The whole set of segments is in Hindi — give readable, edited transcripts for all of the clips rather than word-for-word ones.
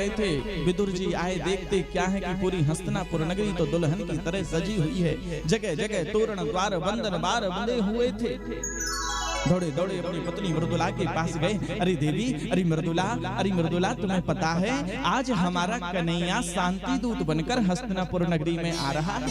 रहे थे, विदुर जी आए, देखते क्या है कि पूरी हस्तिनापुर नगरी तो दुल्हन की तरह सजी हुई है। जगह जगह तोरण द्वार बंधन बार बंधे हुए थे। दौड़े दौड़े अपनी पत्नी मृदुला के पास गए। अरे देवी, अरे मृदुला, तुम्हें पता है आज हमारा कन्हैया शांति दूत बनकर हस्तिनापुर नगरी में आ रहा है।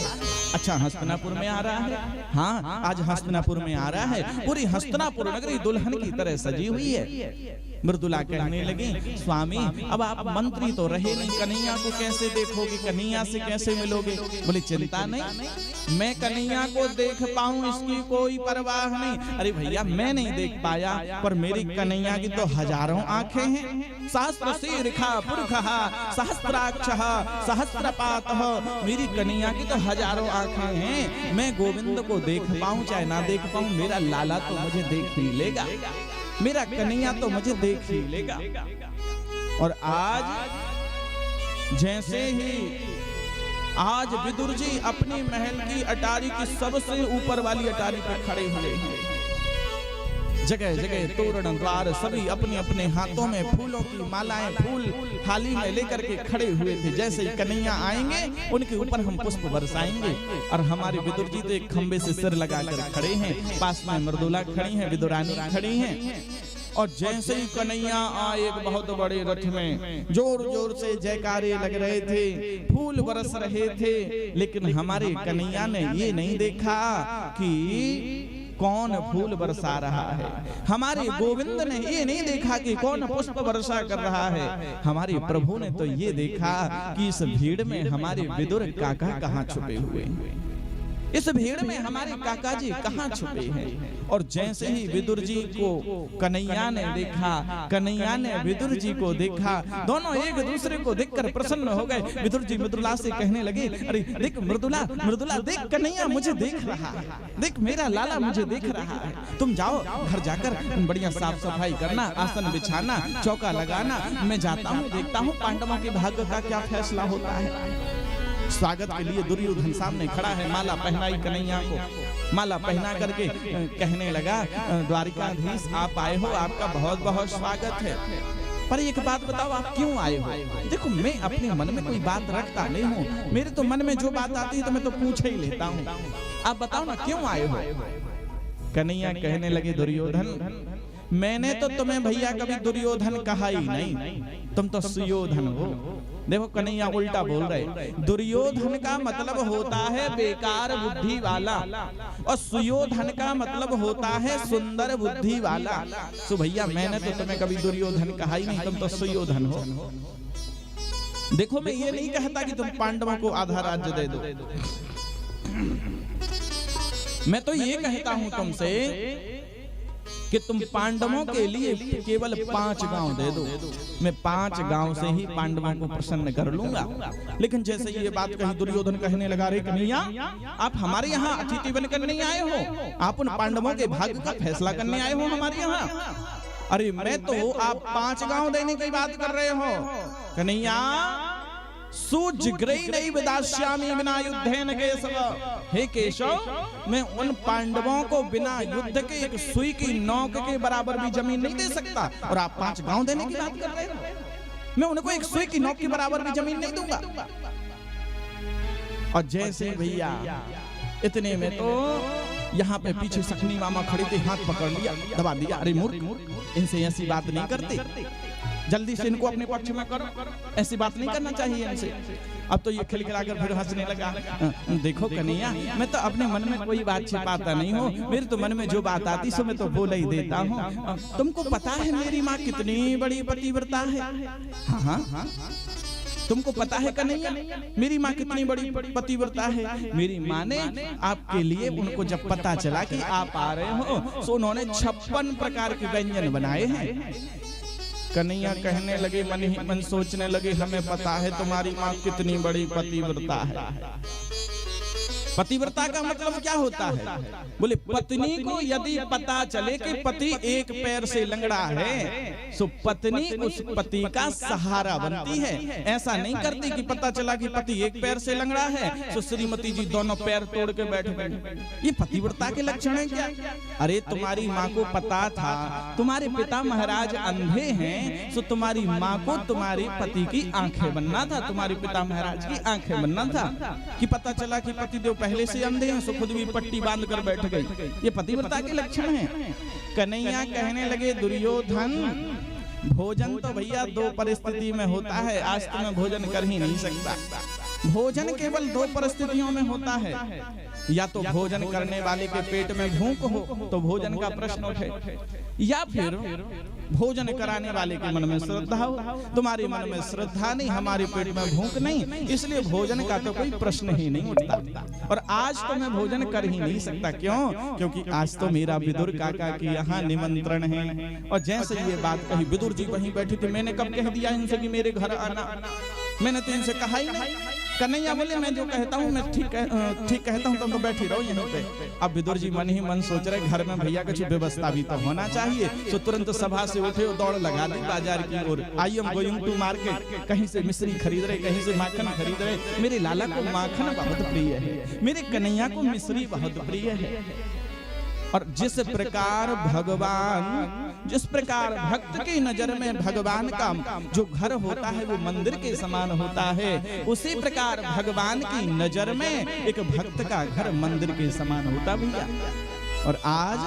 अच्छा, हस्तिनापुर में आ रहा है? हाँ, आज हस्तिनापुर में आ रहा है। पूरी हस्तिनापुर नगरी दुल्हन की तरह सजी हुई है। मृदुला कहने लगी, स्वामी अब आप मंत्री तो रहे नहीं, कन्हैया को कैसे देखोगे, कन्हैया से कैसे मिलोगे? बोले चिंता नहीं, मैं कन्हैया को देख पाऊं इसकी कोई परवाह नहीं। अरे भैया, मैं नहीं देख पाया, पर मेरी कन्हैया की तो हजारों आंखें हैं। शास्त्र शीर्षा पुरुषः सहस्त्राक्षः सहस्त्रपातः, मेरी कन्हैया की तो हजारों आंखें हैं। मैं गोविंद को देख पाऊं चाहे ना देख पाऊं, मेरा लाला तो मुझे देख ही लेगा, मेरा कन्हैया तो मुझे देख ही लेगा। और आज जैसे ही आज विदुर जी अपनी महल की अटारी की सबसे ऊपर वाली अटारी पर खड़े हुए हैं। जगह जगह तोरण द्वार सभी अपने अपने हाथों में फूलों की मालाएं, फूल थाली में लेकर के खड़े हुए थे। जैसे ही कन्हैया आएंगे उनके ऊपर हम पुष्प बरसाएंगे। और हमारे विदुर जी तो एक खंबे से सिर लगाकर खड़े हैं, पास में मृदुला खड़ी हैं, विदुरानी खड़ी हैं। और जैसे ही कन्हैया आए एक बहुत बड़े रथ में जोर जोर से जयकारे लग रहे थे, फूल बरस रहे थे, लेकिन हमारे कन्हैया ने ये नहीं देखा कि कौन फूल बरसा रहा है। हमारे गोविंद ने ये नहीं देखा कि कौन पुष्प वर्षा कर रहा है। हमारे प्रभु ने तो ये देखा कि इस भीड़ में हमारे विदुर काका कहाँ छुपे हुए हैं, इस भीड़ में हमारे काका जी कहाँ छुपे हैं। और जैसे ही विदुर जी को कन्हैया ने देखा, कन्हैया ने विदुर जी को देखा, दोनों एक दूसरे को देखकर प्रसन्न हो गए। विदुर जी मृदुला से कहने लगे, अरे देख मृदुला, देख कन्हैया मुझे देख रहा है, देख मेरा लाला मुझे देख रहा है। तुम जाओ घर जाकर बढ़िया साफ सफाई करना, आसन बिछाना, चौका लगाना। मैं जाता हूँ, देखता हूँ पांडवों के भाग्य का क्या फैसला होता है। स्वागत के लिए दुर्योधन सामने खड़ा है, माला पहनाई कन्हैया को, माला पहना करके कहने लगा, द्वारिकाधीश आप आए हो, आपका बहुत बहुत स्वागत है। पर एक बात बताओ, आप क्यों आए हो? देखो मैं अपने मन में कोई बात रखता नहीं हूँ, मेरे तो मन में जो बात आती है तो मैं तो पूछ ही लेता हूँ। आप बताओ ना क्यों आए हो? कन्हैया कहने लगे, दुर्योधन मैंने तो तुम्हें भैया कभी दुर्योधन कहा ही नहीं, तुम तो सुयोधन हो। देखो कन्हैया उल्टा बोल रहे, दुर्योधन का मतलब होता है बेकार बुद्धि वाला, और सुयोधन का मतलब होता है सुंदर बुद्धि वाला। तो भैया मैंने तो तुम्हें कभी दुर्योधन कहा ही नहीं, तुम तो सुयोधन हो। देखो मैं ये नहीं कहता कि तुम पांडवों को आधा राज्य दे दो, मैं तो ये कहता हूं तुमसे कि तुम पांडवों के लिए केवल 5 गांव दे दो, मैं 5 गांव से ही पांडवों को प्रसन्न कर लूंगा। लेकिन जैसे ये बात कही, दुर्योधन कहने लगा, रे कन्हैया आप हमारे यहाँ अतिथि बनकर नहीं आए हो, आप उन पांडवों के भाग्य का फैसला करने आए हो हमारे यहाँ। अरे मैं तो आप 5 गांव देने की बात कर रहे हो। कन्हैया सुजिग्रही नहीं विदास्यामि बिना युद्धेन केशव, हे केशव मैं उन पांडवों को बिना युद्ध के एक सुई की नोक के बराबर भी जमीन नहीं दे सकता, और आप 5 गांव देने की बात कर रहे हो। मैं उनको एक सुई की नोक के बराबर भी जमीन नहीं दूंगा। और जैसे भैया इतने में तो यहाँ पे पीछे सखनी मामा खड़ी थी, हाथ पकड़ लिया, दबा दिया। अरे मूर्ख, इनसे ऐसी बात नहीं करते, जल्दी से इनको अपने पक्ष में करो, ऐसी बात नहीं करना चाहिए इनसे। अब तो ये खिलखिलाकर फिर हंसने लगा। देखो कन्हैया मैं तो अपने मन में कोई बात छिपाता नहीं हूँ, मेरे तो मन में जो बात आती सो मैं तो बोल ही देता हूँ। तुमको पता है मेरी माँ कितनी बड़ी पतिव्रता है? हाँ, तुमको पता है कन्हैया मेरी माँ कितनी बड़ी पतिव्रता है? मेरी माँ ने आपके लिए, उनको जब पता चला कि आप आ रहे हो, तो उन्होंने 56 प्रकार के व्यंजन बनाए हैं। कन्हैया कहने लगे, मन ही मन सोचने लगे, हमें पता है तुम्हारी माँ कितनी बड़ी पतिव्रता है, पतिव्रता का मतलब क्या होता है? बोले पत्नी को यदि पता चले कि पति एक पैर से लंगड़ा है तो पत्नी उस पति का सहारा बनती है। ऐसा नहीं करती कि पता चला कि पति एक पैर से लंगड़ा है तो श्रीमती जी दोनों पैर तोड़ के बैठ गए। ये पतिव्रता के लक्षण है क्या? अरे तुम्हारी माँ को पता था तुम्हारे पिता महाराज अंधे हैं तो तुम्हारी माँ को तुम्हारे पति की आंखें बनना था, तुम्हारे पिता महाराज की आंखें बनना था। कि पता चला कि पतिदेव पहले से अंधे हैं, सो खुद भी पट्टी बांध कर बैठ गई। ये पतिव्रता के लक्षण हैं। कन्हैया कहने लगे दुर्योधन, भोजन तो भैया दो परिस्थिति में होता है, आज तो मैं भोजन कर ही नहीं सकता। भोजन केवल दो परिस्थितियों में होता है, या तो भोजन करने वाले के पेट में भूख हो तो भोजन का प्रश्न उठे, या फिर भोजन कराने वाले के मन में श्रद्धा हो। तुम्हारे मन में श्रद्धा नहीं, हमारे पेट में भूख नहीं, इसलिए भोजन का तो कोई प्रश्न ही नहीं उठता। और आज तो मैं भोजन कर ही नहीं सकता। क्यों? क्योंकि आज तो मेरा विदुर काका की यहाँ निमंत्रण है। और जैसे ये बात कही, विदुर जी वहीं बैठी थी। मैंने कब कह दिया इनसे कि मेरे घर आना? मैंने तो इनसे कहा ही नहीं। कन्हैया बोले मैं जो कहता हूँ मैं ठीक कहता हूँ, तुम तो बैठी रहो यहीं पे। अब विदुर जी मन ही मन सोच रहे घर में भैया कुछ व्यवस्था भी तो होना चाहिए। तो तुरंत सभा से उठे और दौड़ लगा दी बाजार की ओर। I am going to market. कहीं से मिश्री खरीद रहे, कहीं से माखन खरीद रहे। मेरे लाला को माखन बहुत प्रिय है, मेरे कन्हैया को मिश्री बहुत प्रिय है। और जिस प्रकार भक्त की नजर में भगवान का जो घर होता है वो मंदिर के समान होता है, उसी प्रकार भगवान की नजर में एक भक्त का घर मंदिर के समान होता भैया। और आज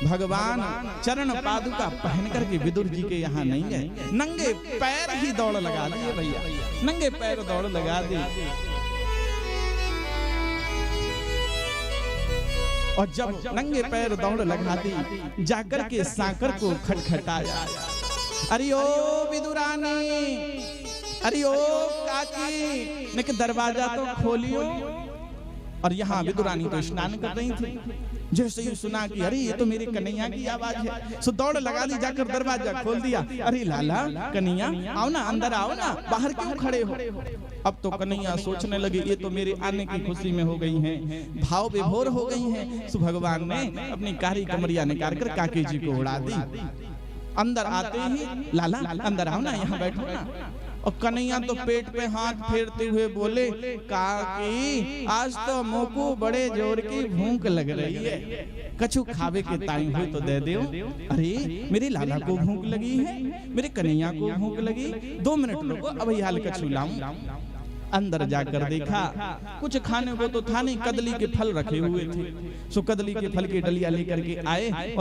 भगवान चरण पादुका पहन करके विदुर जी के यहाँ नहीं है, नंगे पैर ही दौड़ लगा दिए भैया, नंगे पैर दौड़ लगा दी। और जब नंगे पैर दौड़ लगा दी, जाकर के साकर को खटखटाया। अरे ओ विदुरानी, अरे ओ काकी, ने दरवाजा तो खोलियो। और यहाँ विदुरानी तो स्नान कर रही थी। जैसे ही सुना कि अरे ये तो मेरे कन्हैया की आवाज है, सो दौड़ लगा दी, जाकर दरवाजा खोल दिया। अरे लाला कन्हैया आओ ना, अंदर आओ ना, बाहर क्यों खड़े हो? अब तो कन्हैया सोचने लगे ये तो मेरे आने की खुशी में हो गई हैं, भाव विभोर हो गई हैं। सो भगवान ने अपनी कारी कमरिया निकाल कर काकी जी को उड़ा दी। अंदर आते ही लाला अंदर आओ ना, यहाँ बैठो ना। और कन्हैया तो पेट पे हाथ फेरते हुए बोले, काकी आज तो मोको बड़े जोर की भूख लग रही है, कछु खावे के टाइम हुई तो दे दो। अरे मेरे लाला को भूख लगी है, मेरे कन्हैया को भूख लगी, 2 मिनट रुको अभी हाल कछु लाऊं। अंदर जाकर देखा कुछ खाने को तो था नहीं, कदली के फल रखे हुए थे। सो कदली के फल की डलिया लेकर के आए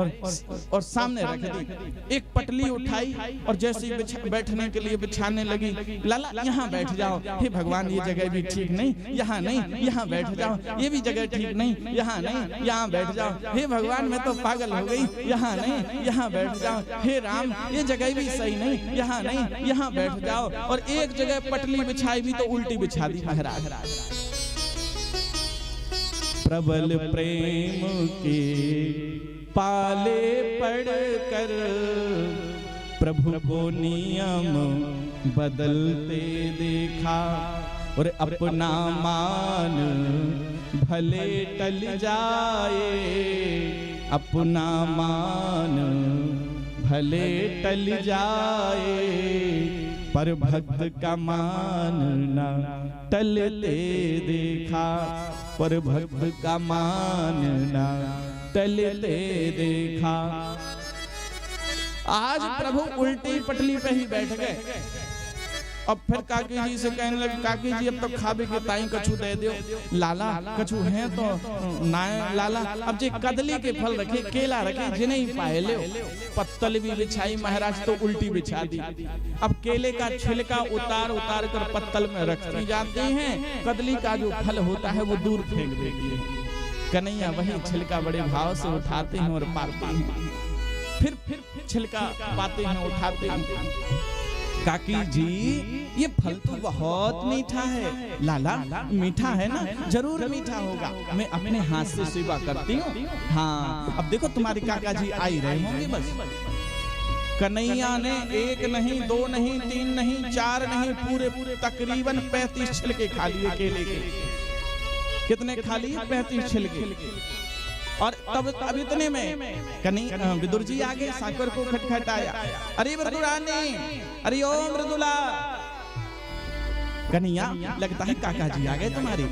और सामने रख दी। एक पटली उठाई और जैसे बैठने के लिए बिछाने लगी। लाला यहाँ बैठ जाओ। हे भगवान ये जगह भी ठीक नहीं, यहाँ नहीं, यहाँ बैठ जाओ। ये भी जगह ठीक नहीं, यहाँ नहीं, यहाँ बैठ जाओ। हे भगवान मैं तो पागल हो गई, यहाँ नहीं, यहाँ बैठ जाओ। हे राम ये जगह भी सही नहीं, यहाँ नहीं, यहाँ बैठ जाओ। और एक जगह पटली बिछाई भी तो उल्टी बिछा दी महाराज। प्रबल प्रेम के पाले पड़कर प्रभु को नियम बदलते देखा। और अपना मान भले टल जाए, अपना मान भले टल जाए, पर भक्त का मानना टलते देखा, पर भक्त का मानना टलते देखा। आज प्रभु उल्टी पटली पे ही बैठ गए। अब फिर काकी जी से कहने लगे, काकी जी अब तो खावे के ताई कछु दे दो। लाला कछु है तो ना लाला, अब जे कदली के फल रखे, केला रखे, जिन्हें ही पाए ले। पत्तल भी बिछाई महाराज तो उल्टी बिछा दी। अब केले का छिलका उतार उतार कर पत्तल में रखती जाती हैं, कदली का जो फल होता है वो दूर फेंक देती है। कन्हैया वही छिलका बड़े भाव से उठाते हैं और पाते हैं, फिर छिलका पाते हैं, उठाते हैं। काकी जी ये फल तो बहुत मीठा है। लाला मीठा है ना, जरूर मीठा होगा, मैं अपने हाथ से सेवा करती हूँ। हाँ अब देखो तुम्हारे काका जी आ ही रहे होंगे। बस कन्हैया ने 1 नहीं 2 नहीं 3 नहीं 4 नहीं, पूरे तकरीबन 35 छिलके खा लिए केले के। कितने खा लिए? 35 छिलके। और तब इतने में कन्हैया विदुर जी आगे साकर को खटखटाया, अरे मृदुरानी, अरे ओ मृदुला। कन्हैया लगता है काका जी आ गए तुम्हारे।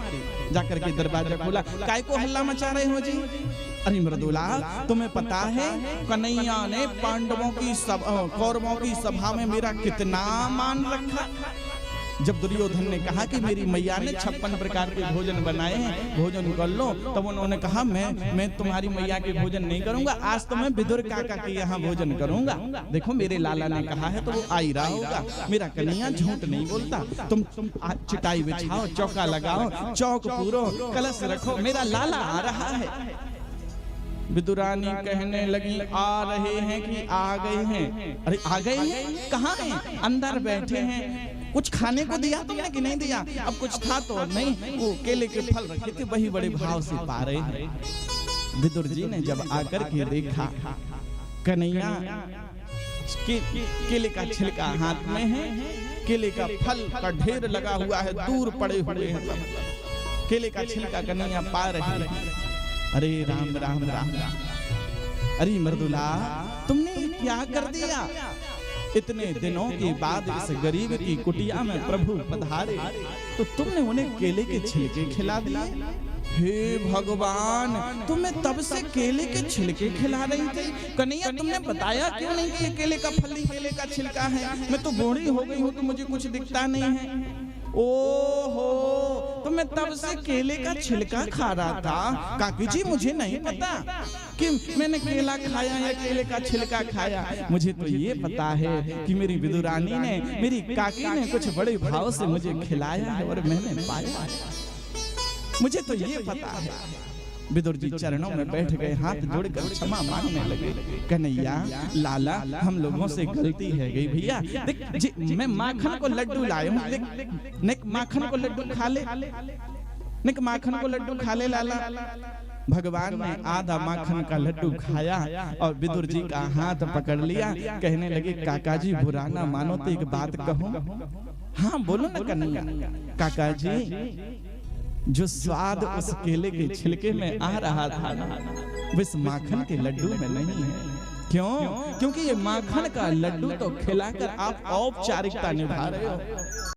जाकर के दरवाजा खोला, काय को हल्ला मचा रहे हो जी? अरे मृदुला, तुम्हें पता है कन्हैया ने पांडवों की कौरवों की सभा में मेरा कितना मान रखा। जब दुर्योधन ने कहा कि मेरी मैया ने 56 प्रकार के भोजन बनाए हैं, भोजन कर लो, तब उन्होंने कहा मैं तुम्हारी मैया के भोजन नहीं करूंगा, आज तो मैं विदुर काका के यहाँ भोजन करूंगा। देखो मेरे लाला ने कहा है तो वो आ ही रहा होगा। मेरा कन्हैया झूठ नहीं बोलता। तुम चिटाई बिछाओ, चौका लगाओ, चौक पूरो, कलश रखो, मेरा लाला आ रहा है। विदुरानी कहने लगी, आ रहे हैं कि आ गए हैं? अरे आ गए हैं? कहाँ हैं? अंदर बैठे हैं। कुछ खाने को दिया तुमने कि नहीं दिया? अब कुछ था तो नहीं, वो केले के फल रखे थे, वही बड़े भाव से पा रहे हैं। विदुर जी ने जब आकर के देखा कन्हैया केले का छिलका हाथ में है, केले का फल का ढेर लगा हुआ है, दूर पड़े हुए हैं सब, केले का छिलका कन्हैया पा रहे हैं। अरे राम राम राम राम। अरे मृदुला, तुमने क्या कर दिया? इतने दिनों के बाद इस गरीब की कुटिया में प्रभु पधारे तो तुमने उन्हें केले के छिलके खिला दिए। हे भगवान, तुम्हें तब से केले के छिलके खिला रही थी? कन्हैया तुमने बताया क्यों नहीं कि ये केले का फल ही केले का छिलका है? मैं तो बूढ़ी हो गई हूँ तो मुझे कुछ दिखता नहीं है। ओहो, तो मैं तब से केले का छिलका खा रहा था। काकी जी मुझे नहीं पता कि मैंने केला खाया या केले का छिलका खाया। मुझे तो ये पता है कि मेरी विदुरानी ने, मेरी काकी ने कुछ बड़े भाव से मुझे खिलाया है और मैंने पाया। मुझे तो ये पता है। विदुर जी चरणों में बैठ गए, हाथ जोड़कर क्षमा मांगने लगे। कन्हैया लाला, हम लोगों से गलती है गई भैया। देख जी, मैं माखन को लड्डू लाया हूँ, देख माखन को लड्डू खा ले, निक माखन को लड्डू खा ले लाला। भगवान ने आधा माखन का लड्डू खाया और विदुर जी का हाथ पकड़ लिया। कहने लगे, काका जी बुरा ना मानो तो एक बात कहूं। हाँ बोलो ना कन्हैया। काका जी, जो स्वाद उस केले के छिलके में आ रहा था वो इस माखन के लड्डू में नहीं है। क्यों? क्योंकि ये माखन का लड्डू तो खिलाकर आप औपचारिकता निभा रहे हो।